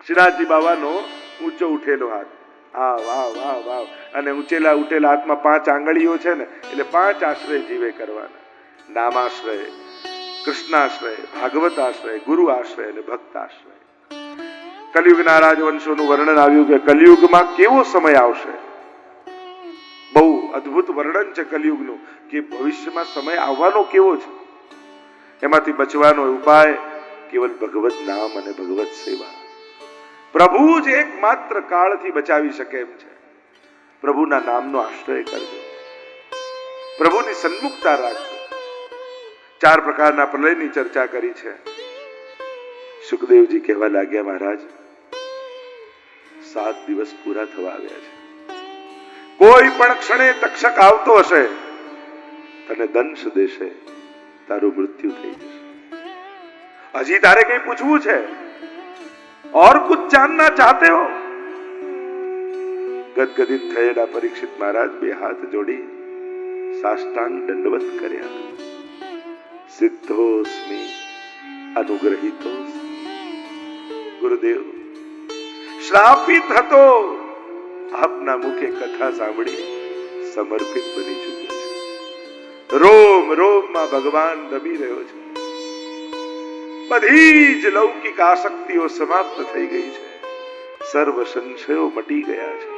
શ્રીનાથજી બાવાનો ઊંચો ઉઠેલો હાથ, હા વાહ વાહ વાહ, અને ઊંચેલા ઉઠેલા હાથમાં 5 આંગળીઓ છે ને, એટલે 5 આશ્રય જીવે કરવાના. નામાશ્રય, કૃષ્ણાશ્રય, ભાગવત આશ્રય, ગુરુ આશ્રય અને ભક્ત આશ્રય. કલિયુગના રાજવંશોનું વર્ણન આવ્યું કે કલિયુગમાં કેવો સમય આવશે. બહુ અદ્ભુત વર્ણન છે કલિયુગનું કે ભવિષ્યમાં સમય આવવાનો કેવો છે. એમાંથી બચવાનો ઉપાય કેવલ ભગવત નામ અને ભગવત સેવા. પ્રભુ જ એકમાત્ર કાળથી બચાવી શકે એમ છે. પ્રભુના નામનો આશ્રય કરજો, પ્રભુની સન્મુખતા રાખજો. 4 પ્રકારના પ્રલયની ચર્ચા કરી છે. સુખદેવજી કહેવા લાગ્યા, મહારાજ 7 દિવસ પૂરા થવા આવ્યા છે. કોઈ પણ ક્ષણે તક્ષક આવતો હશે, તને દંશ દેશે, તારું મૃત્યુ થઈ જશે. હજી તારે કઈ પૂછવું છે? और कुछ जानना चाहते हो? ગદગદિત થયેલા પરીક્ષિત મહારાજ 2 હાથ જોડી સાષ્ટાંગ દંડવત કર્યા. સિદ્ધોસ્મિ અનુગ્રહિતોસ્મિ. ગુરુદેવ, શ્રાપિત હતો, આપના મુખે કથા સાંભળી સમર્પિત બની ચૂક્યો છે. રોમ રોમમાં ભગવાન રમી રહ્યો છે. બધી જ લૌકિક આસક્તિઓ સમાપ્ત થઈ ગઈ છે. સર્વ સંશયો મટી ગયા છે.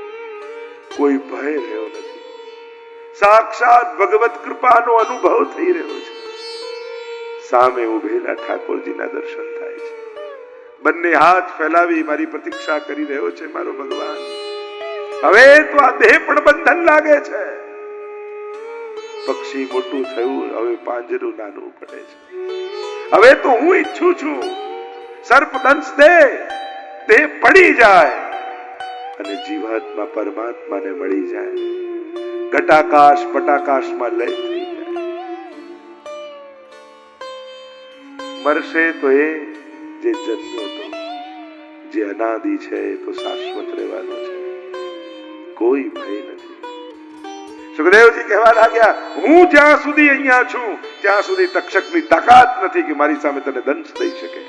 કોઈ ભય રહ્યો નથી. સાક્ષાત ભગવત કૃપાનો અનુભવ થઈ રહ્યો છે. સામે ઉભેલા ઠાકોરજીના દર્શન થાય છે. બંને હાથ ફેલાવી મારી પ્રતીક્ષા કરી રહ્યો છે મારો ભગવાન. હવે તો આ દેહ પણ બંધન લાગે છે. પક્ષી મોટું થયું, હવે પાંજરું નાનું પડે છે. હવે તો હું ઈચ્છું છું સર્પ દંશ દે, દેહ પડી જાય અને જીવાત્મા પરમાત્માને મળી જાય. ઘટાકાશ પટાકાશમાં લય થઈ જાય. મરશે તો એ જે જન્મ્યો હતો, જે અનાદિ છે એ તો શાશ્વત રહેવાનો છે. કોઈ ભય નથી. સુખદેવજી કહેવા લાગ્યા, હું જ્યાં સુધી અહીંયા છું ત્યાં સુધી તક્ષકની તાકાત નથી કે મારી સામે તને દંશ દઈ શકે.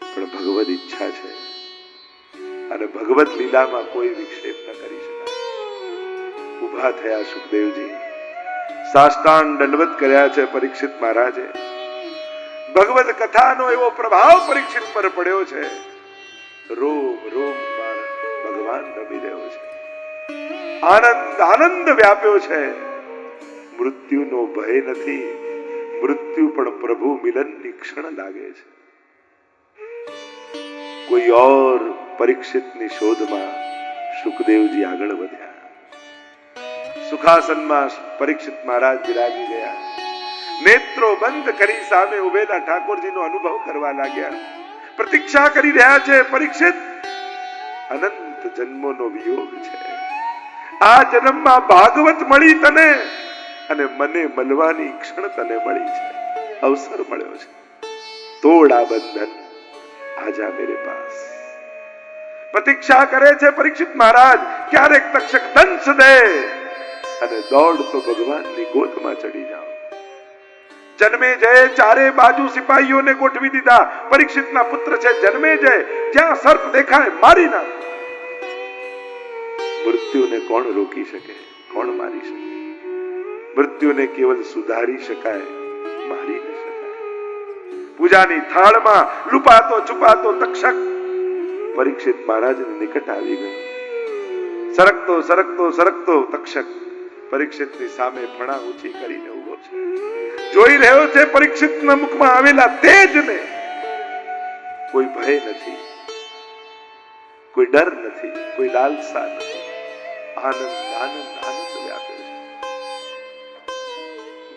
પણ ભગવદ ઈચ્છા છે અને ભગવત લીલામાં કોઈ વિક્ષેપ ન કરી શકાય. ઉભા થયા સુખદેવજી, સાષ્ટાંગ દંડવત કર્યા છે પરીક્ષિત મહારાજે. ભગવત કથાનો એવો પ્રભાવ પરીક્ષિત પર પડ્યો છે. રોમ રોમમાં ભગવાન રમી રહ્યો છે. આનંદ આનંદ વ્યાપ્યો છે. મૃત્યુનો ભય નથી. મૃત્યુ પણ પ્રભુ મિલનની ક્ષણ લાગે છે. કોઈ ઓર પરીક્ષિતની શોધમાં સુખદેવજી આગળ વધ્યા. સુખાસનમાં પરીક્ષિત મહારાજ બિરાજી ગયા. નેત્રો બંધ કરી સામે ઉભેલા ઠાકોરજીનો અનુભવ કરવા લાગ્યા. પ્રતીક્ષા કરી રહ્યા છે પરીક્ષિત. અનંત જન્મોનો વિયોગ છે. આ જન્મમાં ભાગવત મળી તને અને મને મળવાની ક્ષણ તને મળી છે. અવસર મળ્યો છે. તોડ આ બંધન, આજા મેરે પાસ. પ્રતીક્ષા કરે છે પરીક્ષિત મહારાજ, ક્યારેક તક્ષક દંશ દે અને દોડતો ભગવાનની ગોદમાં ચડી જાઓ. જન્મેજય ચારે બાજુ સિપાહીઓને ગોઠવી દીધા. પરીક્ષિતના પુત્ર છે જન્મેજય, જ્યાં સર્પ દેખાય મારી નાખ. મૃત્યુને કોણ રોકી શકે? કોણ મારી શકે? મૃત્યુને કેવલ સુધારી શકાય, મારી ન શકાય. પૂજાની થાળમાં લુપાતો છુપાતો તક્ષક પરીક્ષિત મહારાજની નિકટ આવી ગયો. સરકતો સરકતો સરકતો તક્ષક પરીક્ષિતની સામે ફણા ઊંચી કરીને ઉભો છે. જોઈ રહ્યો છે પરીક્ષિતના મુખમાં આવેલા તેજને. કોઈ ભય નથી, કોઈ ડર નથી, કોઈ લાલસા નથી. આનંદ આનંદ આનંદ વ્યાપે છે.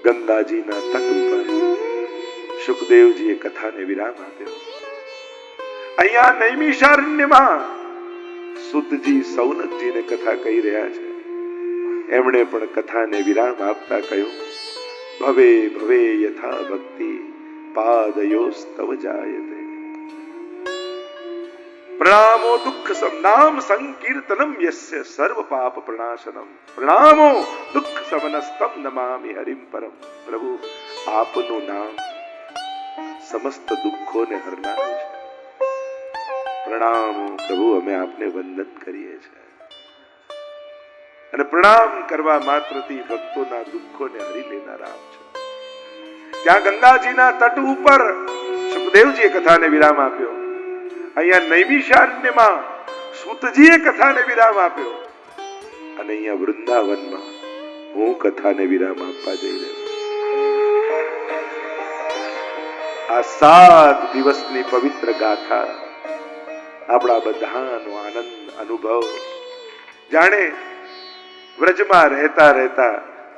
ગંગાજીના તટ ઉપર સુખદેવજીએ કથાને વિરામ આપ્યો. અહીંયા નૈમિષારણ્યમાં સુતજી સૌનકજીને કથા કહી રહ્યા છે. એમણે પણ કથાને વિરામ આપતા કહ્યું, ભવે ભવે યથા ભક્તિ પાદયોસ્તવ જાયતે. પ્રણામો દુઃખ નામ સંકીર્તનમ યસ્ય સર્વ પાપ પ્રણાશનમ. પ્રણામો દુઃખ સમનસ્તમ નમામિ હરિમ પરમ. પ્રભુ, આપનું નામ સમસ્ત દુઃખોને હરનારું છે. પ્રણામ પ્રભુ, અમે આપને વંદન કરીએ છીએ. અને પ્રણામ કરવા માત્રથી ભક્તોના દુઃખોને હરી લેનારા આપ છો. ત્યાં ગંગાજીના તટ ઉપર સુખદેવજીએ કથાને વિરામ આપ્યો. અહીંયા નૈમિષારણ્યમાં સૂતજીએ કથાને વિરામ આપ્યો. અને અહીંયા વૃંદાવનમાં હું કથાને વિરામ આપવા જઈ રહ્યો. આ 7 દિવસની પવિત્ર ગાથા આપણા બધાનો આનંદ અનુભવ, જાણે વ્રજમાં રહેતા રહેતા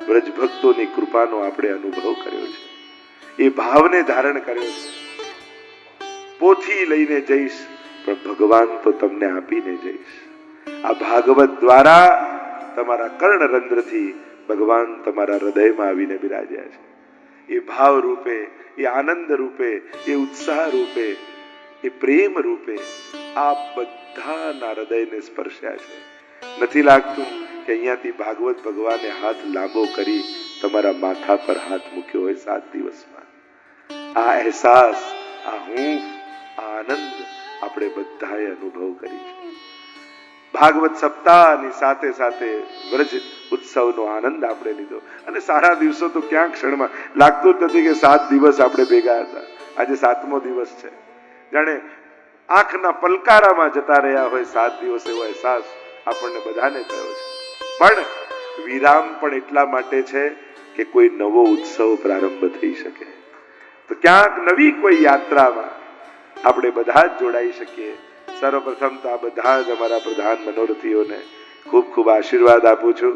વ્રજ ભક્તોની કૃપાનો આપણે અનુભવ કર્યો છે. એ ભાવને ધારણ કર્યો છે. પોથી લઈને જઈશ પણ ભગવાન તો તમને આપીને જઈશ. આ ભાગવત દ્વારા તમારા કર્ણરંધ્રથી ભગવાન તમારા હૃદયમાં આવીને બિરાજ્યા છે. એ ભાવ રૂપે, એ આનંદ રૂપે, એ ઉત્સાહ રૂપે, એ પ્રેમ રૂપે આ બધાના હૃદયને સ્પર્શ્યા છે. નથી લાગતું કે અહીંયાથી ભાગવત ભગવાને હાથ લાંબો કરી તમારા માથા પર હાથ મૂક્યો હોય 7 દિવસમાં? આ અહેસાસ, આ હૂંફ, આ આનંદ આપણે બધાએ અનુભવ કરી છે. ભાગવત સપ્તાહની સાથે સાથે વ્રજ ઉત્સવનો આનંદ આપણે લીધો. અને સારા દિવસો તો ક્યાં ક્ષણમાં લાગતું જ નથી કે 7 દિવસ આપણે ભેગા હતા. આજે 7મો દિવસ છે. જાણે આંખના પલકારામાં જતા રહ્યા હોય 7 દિવસ, એવો અહેસાસ આપણને બધાને થયો છે. પણ વિરામ પણ એટલા માટે છે કે કોઈ નવો ઉત્સવ પ્રારંભ થઈ શકે. તો ક્યાંક નવી કોઈ યાત્રામાં આપણે બધા જ જોડાઈ શકીએ. સર્વપ્રથમ તો આ બધા જ અમારા પ્રધાન મનોરથીઓને ખૂબ ખૂબ આશીર્વાદ આપું છું.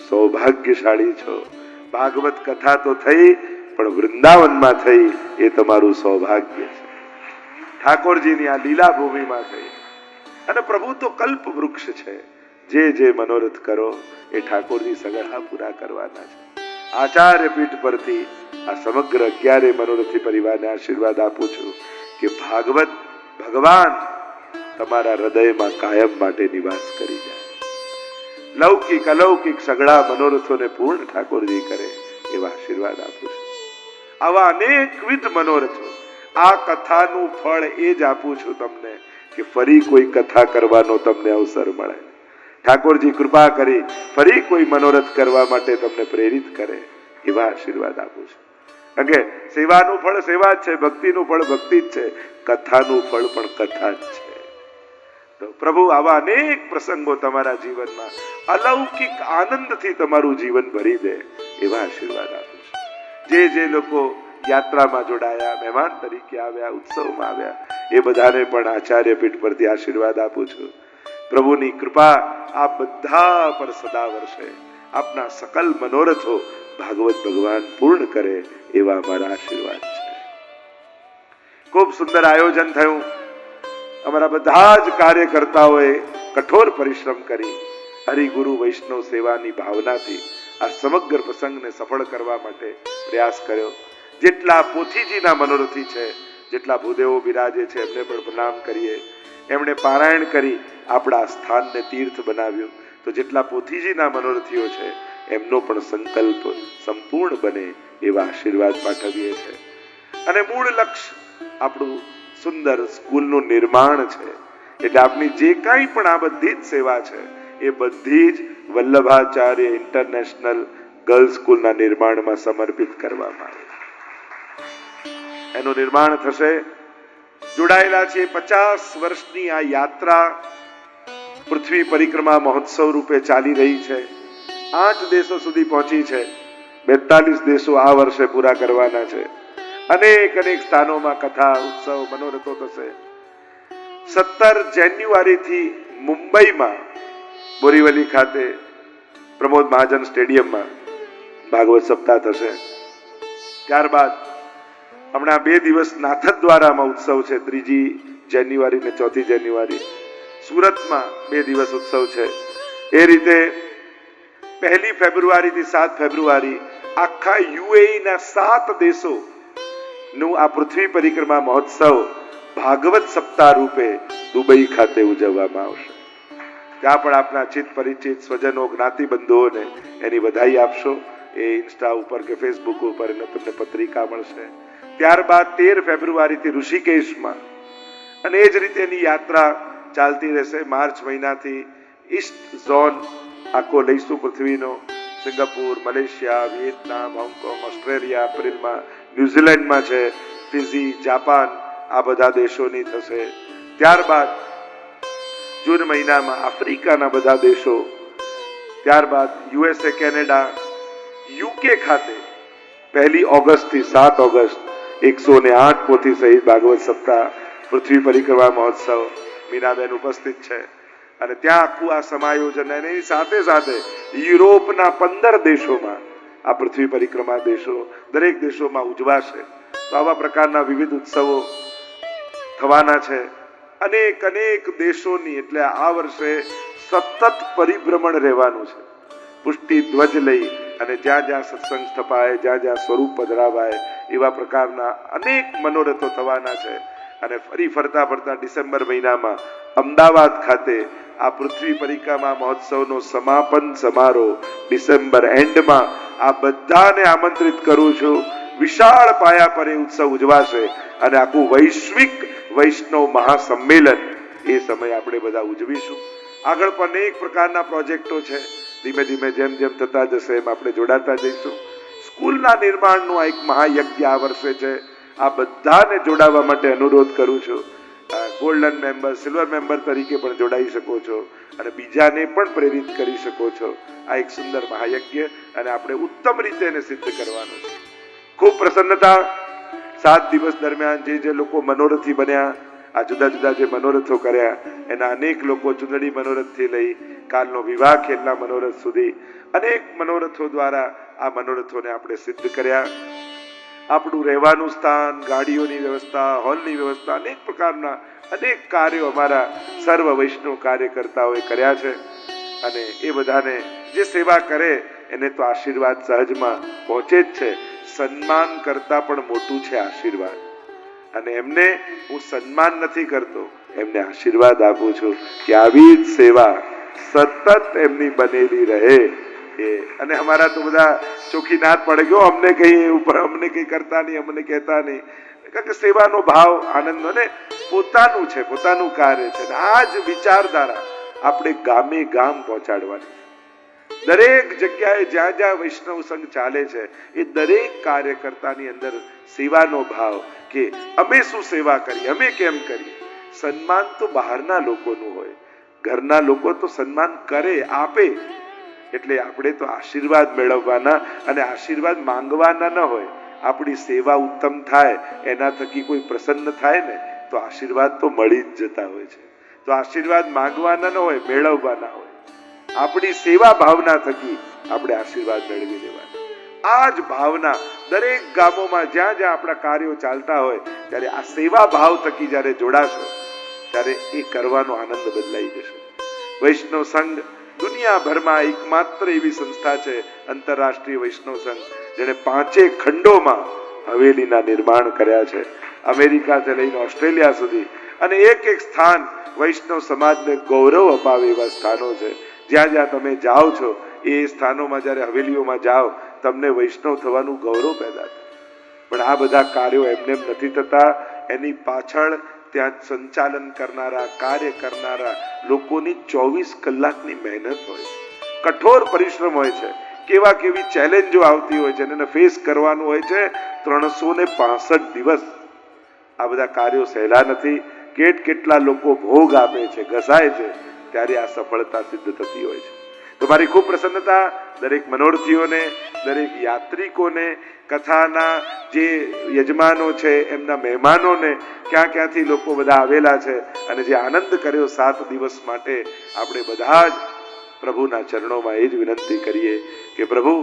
સૌભાગ્યશાળી છો. ભાગવત કથા તો થઈ, પણ વૃંદાવનમાં થઈ એ તમારું સૌભાગ્ય છે. ઠાકોરજીની આ લીલા ભૂમિમાં થઈ. અને પ્રભુ તો કલ્પ વૃક્ષ છે. જે મનોરથ કરો એ ઠાકોરજી સગળા પૂરા કરવાના છે. આચાર્ય પીઠ પરથી આ સમગ્ર 11 મનોરથી પરિવારને આશીર્વાદ આપું છું કે ભાગવત ભગવાન તમારા હૃદયમાં કાયમ માટે નિવાસ કરી જાય. લૌકિક અલૌકિક સગળા મનોરથોને પૂર્ણ ઠાકોરજી કરે એવા આશીર્વાદ આપું છું. આવા અનેકવિધ મનોરથો, આ કથાનું ફળ એ જ આપું છું તમને કે ફરી કોઈ કથા કરવાનો તમને અવસર મળે. ઠાકોરજી કૃપા કરી ફરી કોઈ મનોરથ કરવા માટે તમને પ્રેરિત કરે એવા આશીર્વાદ આપું છું. કારણ કે સેવાનું ફળ સેવા જ છે, ભક્તિનું ફળ ભક્તિ જ છે, કથાનું ફળ પણ કથા જ છે. તો પ્રભુ આવા અનેક પ્રસંગો તમારા જીવનમાં અલૌકિક આનંદથી તમારું જીવન ભરી દે એવા આશીર્વાદ આપું છું. જે લોકો યાત્રામાં જોડાયા, મહેમાન તરીકે આવ્યા, ઉત્સવમાં આવ્યા, એ બધાને પણ આચાર્ય પીઠ પરથી આશીર્વાદ આપું છું. પ્રભુની કૃપા આ બધા પર સદા વર્ષે. આપના સકલ મનોરથો ભાગવત ભગવાન પૂર્ણ કરે એવા અમારા આશીર્વાદ છે. ખૂબ સુંદર આયોજન થયું. અમારા બધા જ કાર્યકર્તાઓએ કઠોર પરિશ્રમ કરી હરિગુરુ વૈષ્ણવ સેવાની ભાવનાથી આ સમગ્ર પ્રસંગને સફળ કરવા માટે પ્રયાસ કર્યો. જેટલા પોથીજીના મનોરથી છે, જેટલા ભૂદેવો બિરાજે છે, એમને પણ પ્રણામ કરીએ. એમણે પારાયણ કરી આપણા સ્થાનને તીર્થ બનાવ્યું. તો જેટલા પોથીજીના મનોરથીઓ છે એમનો પણ સંકલ્પ સંપૂર્ણ બને એવા આશીર્વાદ પાઠવીએ છીએ. અને મૂળ લક્ષ્ય આપણું સુંદર સ્કૂલનું નિર્માણ છે. એટલે આપની જે કાંઈ પણ આ બધી જ સેવા છે એ બધી જ વલ્લભાચાર્ય ઇન્ટરનેશનલ ગર્લ્સ સ્કૂલના નિર્માણમાં સમર્પિત કરવામાં આવે. એનું નિર્માણ થશે. જોડાયેલા છે 50 વર્ષની આ યાત્રા પૃથ્વી પરિક્રમા મહોત્સવ રૂપે ચાલી રહી છે. 8 દેશો સુધી પહોંચી છે. 42 દેશો આ વર્ષે પૂરા કરવાના છે. અનેક સ્થાનોમાં કથા, ઉત્સવ, મનોરથો થશે. 17 જાન્યુઆરીથી મુંબઈમાં બોરીવલી ખાતે પ્રમોદ મહાજન સ્ટેડિયમમાં ભાગવત સપ્તાહ થશે. ત્યારબાદ હમણાં 2 દિવસ નાથદ્વારામાં ઉત્સવ છે. 3 જાન્યુઆરી ને 4 જાન્યુઆરી સુરતમાં 2 દિવસ ઉત્સવ છે. એ રીતે 1 ફેબ્રુઆરીથી 7 ફેબ્રુઆરી આખા યુએઈ ના 7 દેશો નું આ પૃથ્વી પરિક્રમા મહોત્સવ ભાગવત સપ્તાહ રૂપે દુબઈ ખાતે ઉજવવામાં આવશે. ત્યાં પણ આપના ચિત પરિચિત સ્વજનો, જ્ઞાતિબંધુઓને એની વધાઈ આપશો. એ ઇન્સ્ટા ઉપર કે ફેસબુક ઉપર તમને પત્રિકા મળશે. ત્યારબાદ 13 ફેબ્રુઆરીથી ઋષિકેશમાં અને એ જ રીતે એની યાત્રા ચાલતી રહેશે. માર્ચ મહિનાથી ઈસ્ટ ઝોન આખો લઈશું પૃથ્વીનો. Singapore, Malaysia, Vietnam, Hong Kong, Australia, એપ્રિલમાં ન્યુઝીલેન્ડમાં છે, ફિજી, જાપાન, આ બધા દેશોની થશે. ત્યારબાદ જૂન મહિનામાં આફ્રિકાના બધા દેશો, ત્યારબાદ યુએસએ, કેનેડા, યુકે ખાતે 1 ઓગસ્ટથી 7 ઓગસ્ટ 108 પોથી સહિત ભાગવત સપ્તાહ પૃથ્વી પરિક્રમા મહોત્સવ. મીનાબેન ઉપસ્થિત છે અને ત્યાં આખું આ સમાયોજન અને એની સાથે સાથે યુરોપના 15 દેશોમાં આ પૃથ્વી પરિક્રમા દેશો દરેક દેશોમાં ઉજવાશે. તો આવા પ્રકારના વિવિધ ઉત્સવો થવાના છે. અનેક અનેક દેશોની, એટલે આ વર્ષે સતત પરિભ્રમણ રહેવાનું છે. પુષ્ટિ ધ્વજ લઈ અને જ્યાં જ્યાં સત્સંગ સ્થપાય, જ્યાં જ્યાં સ્વરૂપ પધરાવાય, એવા પ્રકારના અનેક મનોરથો થવાના છે. અને ફરી ફરતા ફરતા ડિસેમ્બર મહિનામાં અમદાવાદ ખાતે આ પૃથ્વી પરિક્રમા મહોત્સવનો સમાપન સમારોહ ડિસેમ્બર એન્ડમાં આ બધાને આમંત્રિત કરું છું. વિશાળ પાયા પર એ ઉત્સવ ઉજવાશે અને આખું વૈશ્વિક વૈષ્ણવ મહાસંમેલન એ સમય આપણે બધા ઉજવીશું. આગળ પણ અનેક પ્રકારના પ્રોજેક્ટો છે. ધીમે ધીમે જેમ જેમ થતા જશે એમ આપણે જોડાતા જઈશું. સ્કૂલના નિર્માણનું આ એક મહાયજ્ઞ આ વર્ષે છે. આ બધાને જોડાવા માટે અનુરોધ કરું છું. ગોલ્ડન મેમ્બર, સિલ્વર મેમ્બર તરીકે પણ જોડાઈ શકો છો અને બીજાને પણ પ્રેરિત કરી શકો છો. આ એક સુંદર મહાયજ્ઞ અને આપણે ઉત્તમ રીતે એને સિદ્ધ કરવાનું છે. ખૂબ પ્રસન્નતા. 7 દિવસ દરમિયાન જે લોકો મનોરથી બન્યા, આ જુદા જુદા જે મનોરથો કર્યા, એના અનેક લોકો ચુંદડી મનોરથથી લઈ કાલનો વિવાહ ખેલના મનોરથ સુધી અનેક મનોરથો દ્વારા આ મનોરથોને આપણે સિદ્ધ કર્યા. આપણું રહેવાનું સ્થાન, ગાડીઓની વ્યવસ્થા, હોલની વ્યવસ્થા, અનેક પ્રકારના અનેક કાર્યો અમારા સર્વ વૈષ્ણવ કાર્યકર્તાઓએ કર્યા છે. અને એ બધાને જે સેવા કરે એને તો આશીર્વાદ સહજમાં પહોંચે જ છે. સન્માન કરતા પણ મોટું છે આશીર્વાદ. અને એમને હું સન્માન નથી કરતો, એમને આશીર્વાદ આપું છું કે આવી જ સેવા સતત એમની બનેલી રહે. અને અમારા તો બધા ચોખ્ખી ના પડે ગયો, અમને કઈ ઉપર અમને કઈ કરતા નહીં, અમને કહેતા નહીં. કારણ કે સેવાનો ભાવ આનંદ અને પોતાનું છે, પોતાનું કાર્ય છે. આ જ વિચારધારા આપણે ગામે ગામ પહોંચાડવાની. દરેક જગ્યાએ જ્યાં જ્યાં વૈષ્ણવ સંઘ ચાલે છે એ દરેક કાર્યકર્તાની અંદર સેવાનો ભાવ કે અમે શું સેવા કરીએ, અમે કેમ કરીએ. સન્માન તો બહારના લોકોનું હોય, ઘરના લોકો તો સન્માન કરે, આપે. એટલે આપણે તો આશીર્વાદ મેળવવાના અને આશીર્વાદ માંગવાના ન હોય. આપણી સેવા ઉત્તમ થાય, એના થકી કોઈ પ્રસન્ન થાય ને તો આશીર્વાદ તો મળી જ જતા હોય છે. તો આશીર્વાદ માંગવાના ન હોય, મેળવવાના હોય. આપણી સેવા ભાવના થકી આપણે આશીર્વાદ મેળવી લેવાના. આ જ ભાવના દરેક ગામોમાં જ્યાં જ્યાં આપણા કાર્યો ચાલતા હોય ત્યારે આ સેવા ભાવ થકી જ્યારે જોડાશો ત્યારે એ કરવાનો આનંદ બદલાઈ જશે. વૈષ્ણવ સંઘ દુનિયાભરમાં એકમાત્ર એવી સંસ્થા છે, આંતરરાષ્ટ્રીય વૈષ્ણવ સંઘ, જેણે 5 ખંડોમાં હવેલીના નિર્માણ કર્યા છે. અમેરિકાથી લઈને ઓસ્ટ્રેલિયા સુધી. અને એક એક સ્થાન વૈષ્ણવ સમાજને ગૌરવ અપાવે એવા સ્થાનો છે. જ્યાં જ્યાં તમે જાઓ છો એ સ્થાનોમાં, જ્યારે હવેલીઓમાં જાઓ, તમને વૈષ્ણવ થવાનું ગૌરવ પેદા થાય. પણ આ બધા કાર્યો એમને નથી થતા. એની પાછળ ત્યાં સંચાલન કરનારા, કાર્ય કરનારા લોકોની 24 કલાકની મહેનત હોય છે, કઠોર પરિશ્રમ હોય છે. કેવા કેવી ચેલેન્જો આવતી હોય છે અને ફેસ કરવાનું હોય છે. 365 દિવસ આ બધા કાર્યો સહેલા નથી. કેટલા લોકો ભોગ આપે છે, ઘસાય છે, ત્યારે આ સફળતા સિદ્ધ થતી હોય છે. તો મારી ખૂબ પ્રસન્નતા દરેક મનોરથીઓને, દરેક યાત્રિકોને, કથાના જે યજમાનો છે, એમના મહેમાનોને, ક્યાં ક્યાંથી લોકો બધા આવેલા છે અને જે આનંદ કર્યો 7 દિવસ માટે, આપણે બધા જ પ્રભુના ચરણોમાં એ જ વિનંતી કરીએ કે પ્રભુ,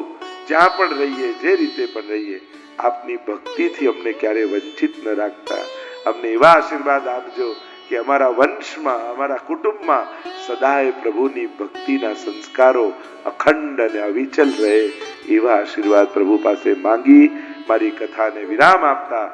જ્યાં પણ રહીએ, જે રીતે પણ રહીએ, આપની ભક્તિથી અમને ક્યારે વંચિત ન રાખતા. અમને એવા આશીર્વાદ આપજો કે અમારા વંશમાં, અમારા કુટુંબમાં સદાય પ્રભુની ભક્તિના સંસ્કારો અખંડ અને અવિચલ રહે. એવા આશીર્વાદ પ્રભુ પાસે માંગી મારી કથાને વિરામ આપતા